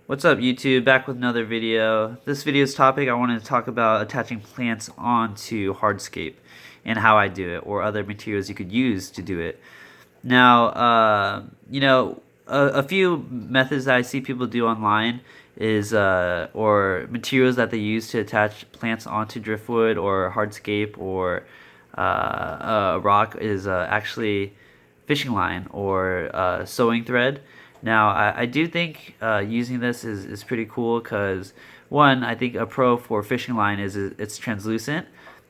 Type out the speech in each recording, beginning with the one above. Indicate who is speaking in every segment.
Speaker 1: What's up YouTube? Back with another video. This video's topic I wanted to talk about attaching plants onto hardscape and how I do it or other materials you could use to do it. Now, a few methods that I see people do online is or materials that they use to attach plants onto driftwood or hardscape or a rock is actually fishing line or sewing thread. Now, I do think using this is pretty cool because one, I think a pro for fishing line is it's translucent.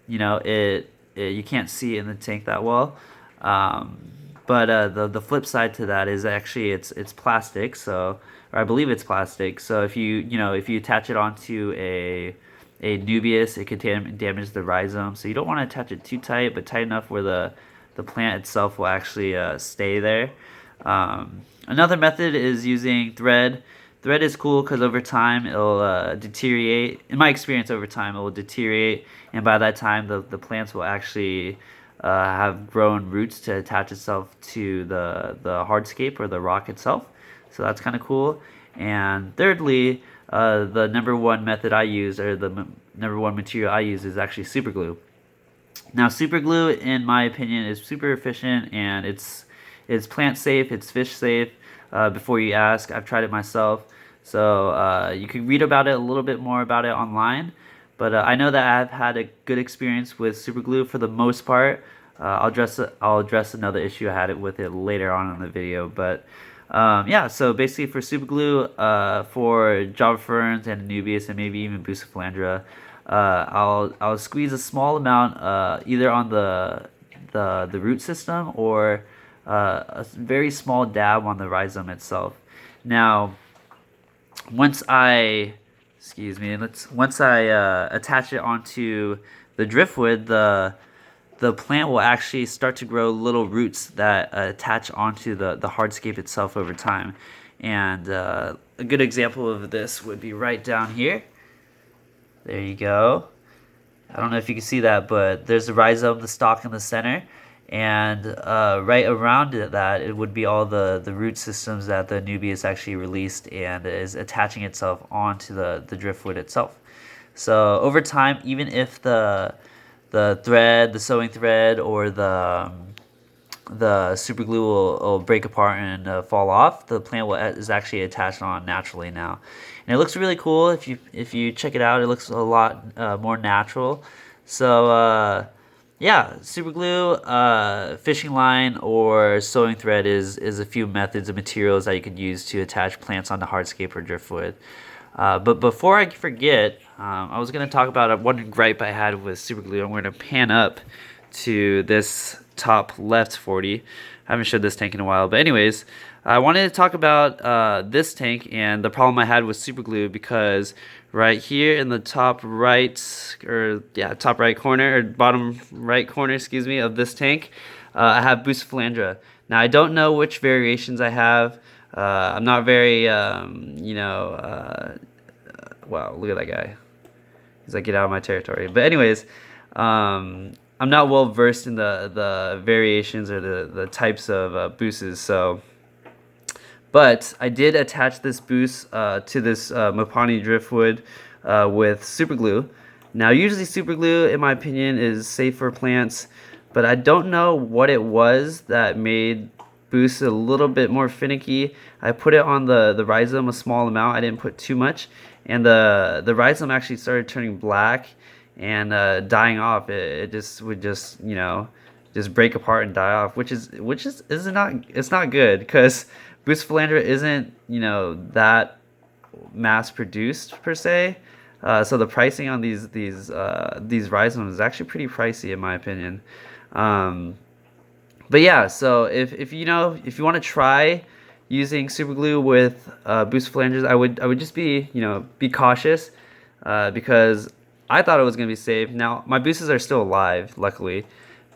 Speaker 1: It you can't see it in the tank that well. Um, but the flip side to that is actually it's plastic. So, or I believe it's plastic. So if you attach it onto a anubias, it could damage the rhizome. So you don't want to attach it too tight, but tight enough where the plant itself will actually stay there. Another method is using thread. Thread is cool because over time it'll deteriorate. In my experience, over time it will deteriorate, and by that time the plants will actually have grown roots to attach itself to the hardscape or the rock itself. So that's kind of cool. And thirdly, the number one method I use, or the number one material I use, is actually super glue. Now, super glue, in my opinion, is super efficient and it's plant safe, it's fish safe. Before you ask, I've tried it myself, so you can read about it a little bit more about it online. But I know that I've had a good experience with super glue for the most part. I'll address another issue I had it with it later on in the video, but. Yeah, so basically for super glue, for Java ferns and anubias and maybe even buce, I'll squeeze a small amount either on the root system or a very small dab on the rhizome itself. Now, once I once I attach it onto the driftwood, the plant will actually start to grow little roots that attach onto the hardscape itself over time. And a good example of this would be right down here. There you go. I don't know if you can see that, but there's the rhizome, the stalk in the center. And right around that, it would be all the root systems that the anubias actually released and is attaching itself onto the driftwood itself. So over time, even if the thread, the sewing thread, or the super glue will break apart and fall off, the plant is actually attached on naturally now, and it looks really cool. If you check it out, it looks a lot more natural. So yeah, super glue, fishing line, or sewing thread is a few methods of materials that you could use to attach plants onto hardscape or driftwood. But before I forget, I was going to talk about one gripe I had with super glue. I'm going to pan up to this top left 40. I haven't showed this tank in a while, but anyways, I wanted to talk about this tank and the problem I had with super glue, because right here in the top right, top right corner, or bottom right corner, excuse me, of this tank, I have buce. Now I don't know which variations I have. I'm not very, wow, look at that guy. He's like, get out of my territory. But anyways, I'm not well versed in the variations or the types of buces. So, but I did attach this buce to this Mapani driftwood with super glue. Now, usually super glue, in my opinion, is safe for plants, but I don't know what it was that made buce a little bit more finicky. I put it on the rhizome a small amount. I didn't put too much, and the rhizome actually started turning black and dying off. It just would just break apart and die off, which is not, it's not good, because buce isn't that mass produced per se. So the pricing on these rhizomes is actually pretty pricey in my opinion. But yeah, so if you want to try using super glue with buce, I would just be cautious, because I thought it was gonna be safe. Now my buces are still alive, luckily,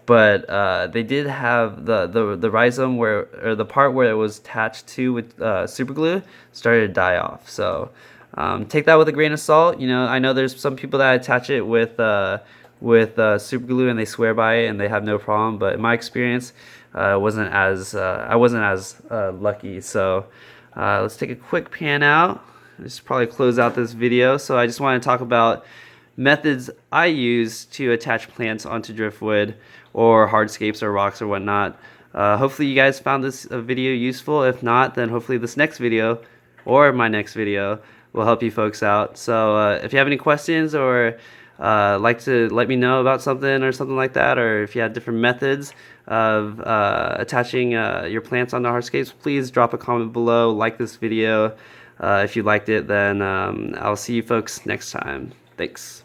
Speaker 1: but they did have the rhizome or the part where it was attached to with super glue started to die off. So take that with a grain of salt. I know there's some people that attach it with super glue and they swear by it and they have no problem. But in my experience, I wasn't as lucky. So let's take a quick pan out. just probably close out this video. So I just want to talk about methods I use to attach plants onto driftwood or hardscapes or rocks or whatnot. Hopefully you guys found this video useful. If not, then hopefully this next video or my next video will help you folks out. So if you have any questions or like to let me know about something or something like that, or if you have different methods of attaching your plants onto hardscapes, please drop a comment below, like this video. If you liked it, then I'll see you folks next time. Thanks.